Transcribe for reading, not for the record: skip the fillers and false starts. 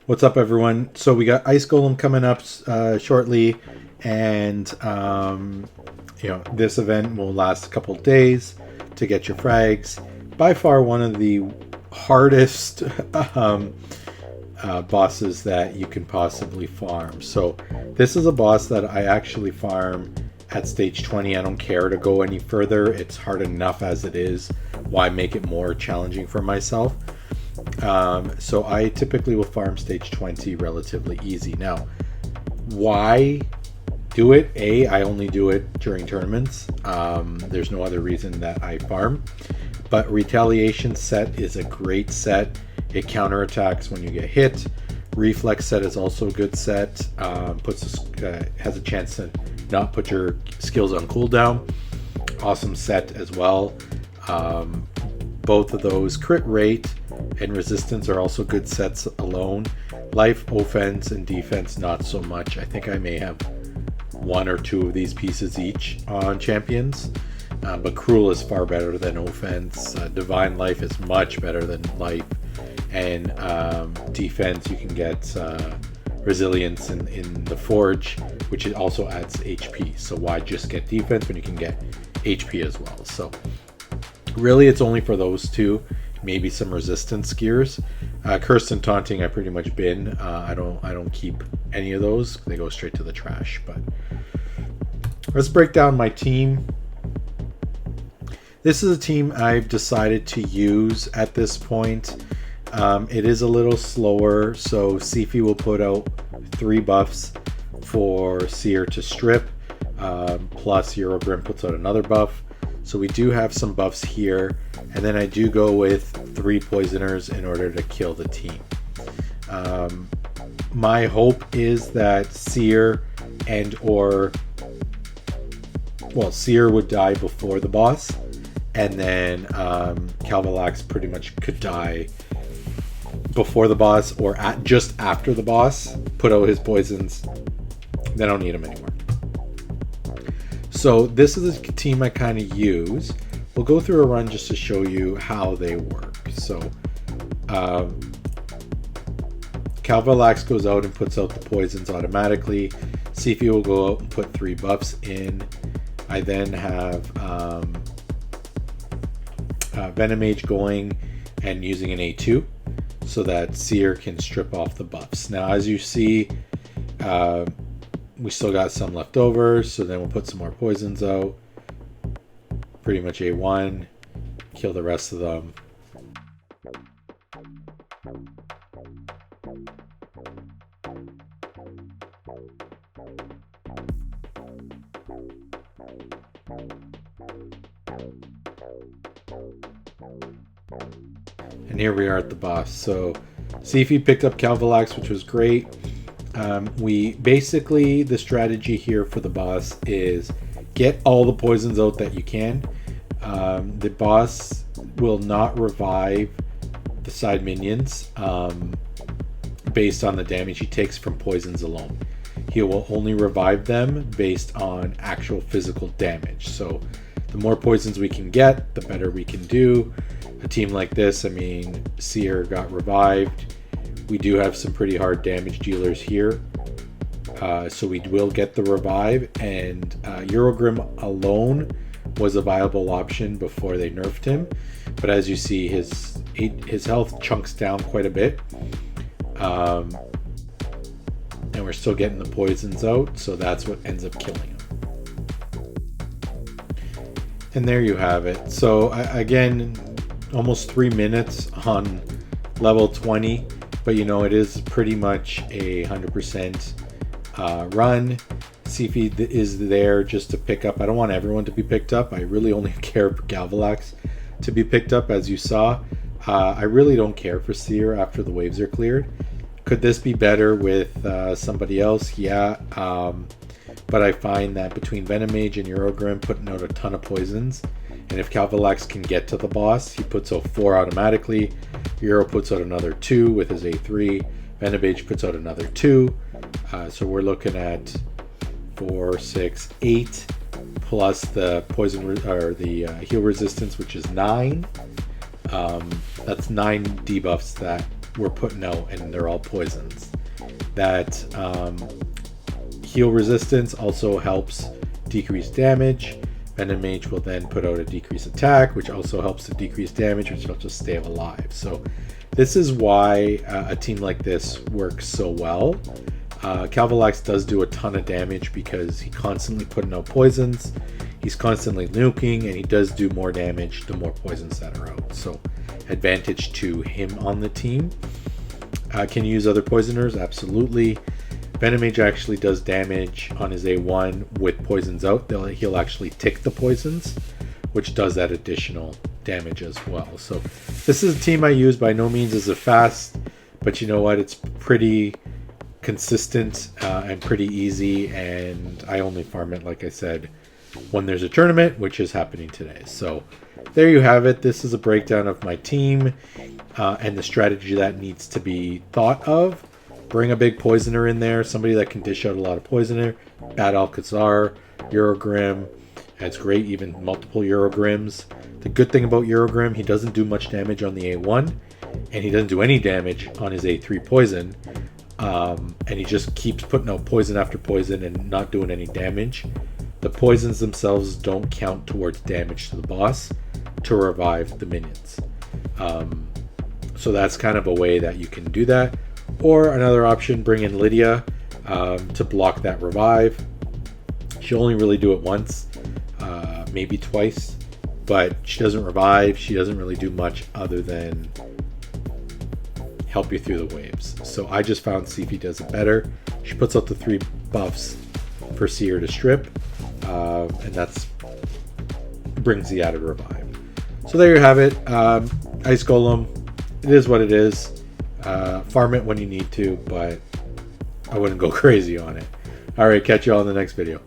What's up, everyone? So we got Ice Golem coming up shortly, and this event will last a couple days to get your frags. By far one of the hardest bosses that you can possibly farm. So this is a boss that I actually farm at stage 20. I don't care to go any further. It's hard enough as it is. Why make it more challenging for myself? So I typically will farm stage 20 relatively easy. Now, why do it? I only do it during tournaments. There's no other reason that I farm. But Retaliation set is a great set. It counterattacks when you get hit. Reflex set is also a good set. Has a chance to not put your skills on cooldown. Awesome set as well. Both of those, crit rate and resistance, are also good sets alone. Life, offense, and defense, not so much. I think I may have one or two of these pieces each on champions. But cruel is far better than offense. Divine life is much better than life. And defense, you can get resilience in the forge, which it also adds HP. So why just get defense when you can get HP as well? So really, it's only for those two, maybe some resistance gears. Cursed and taunting, I pretty much bin. I don't keep any of those. They go straight to the trash. But let's break down my team. This is a team I've decided to use at this point. It is a little slower, so Sifi will put out 3 buffs for Seer to strip, plus Eurogrim puts out another buff. So we do have some buffs here, and then I do go with 3 poisoners in order to kill the team. My hope is that Seer Seer would die before the boss, and then Calvalax pretty much could die before the boss or just after the boss, put out his poisons, then I don't need him anymore. So this is a team I kind of use. We'll go through a run just to show you how they work. So Calvalax goes out and puts out the poisons automatically. Sifi will go out and put 3 buffs in. I then have Venomage going and using an A2 so that Seer can strip off the buffs. Now, as you see, we still got some left over, so then we'll put some more poisons out. Pretty much A1, kill the rest of them. And here we are at the boss. So Sifi picked up Calvalax, which was great. We basically, the strategy here for the boss is get all the poisons out that you can. The boss will not revive the side minions based on the damage he takes from poisons alone. He will only revive them based on actual physical damage. So the more poisons we can get, the better we can do. A team like this, I mean, Seer got revived. We do have some pretty hard damage dealers here. So we will get the revive, and Eurogrim alone was a viable option before they nerfed him. But as you see, his health chunks down quite a bit. And we're still getting the poisons out, so that's what ends up killing him. And there you have it. So again, almost 3 minutes on level 20, but you know, it is pretty much a 100% run. Sifi is there just to pick up. I don't want everyone to be picked up. I really only care for Calvalax to be picked up, as you saw. I really don't care for Seer after the waves are cleared. Could this be better with somebody else? Yeah. But I find that between Venomage and Eurogrim putting out a ton of poisons, and if Calvalax can get to the boss, he puts out 4 automatically. Euro puts out another 2 with his A3. Venomage puts out another 2. So we're looking at 4, 6, 8 plus the or the heal resistance, which is 9. That's 9 debuffs that we're putting out, and they're all poisons. That heal resistance also helps decrease damage. Venom Mage will then put out a decrease attack, which also helps to decrease damage, which helps us stay alive. So this is why a team like this works so well. Calvalax does do a ton of damage because he constantly putting out poisons, he's constantly nuking, and he does do more damage the more poisons that are out. So advantage to him on the team. Can you use other poisoners? Absolutely. Venom Mage actually does damage on his A1 with poisons out. He'll actually tick the poisons, which does that additional damage as well. So this is a team I use. By no means is it fast, but you know what? It's pretty consistent and pretty easy, and I only farm it, like I said, when there's a tournament, which is happening today. So there you have it. This is a breakdown of my team and the strategy that needs to be thought of. Bring a big poisoner in there, somebody that can dish out a lot of poisoner. Bad Alcazar, Eurogrim. It's great, even multiple Eurogrims. The good thing about Eurogrim, he doesn't do much damage on the A1, and he doesn't do any damage on his A3 poison. And he just keeps putting out poison after poison and not doing any damage. The poisons themselves don't count towards damage to the boss to revive the minions. So that's kind of a way that you can do that. Or another option, bring in Lydia to block that revive. She'll only really do it once, maybe twice, but she doesn't revive. She doesn't really do much other than help you through the waves. So I just found Sifi does it better. She puts out the 3 buffs for Seer to strip, and that's brings the added revive. So there you have it. Ice Golem, it is what it is. Farm it when you need to, but I wouldn't go crazy on it. Alright, catch you all in the next video.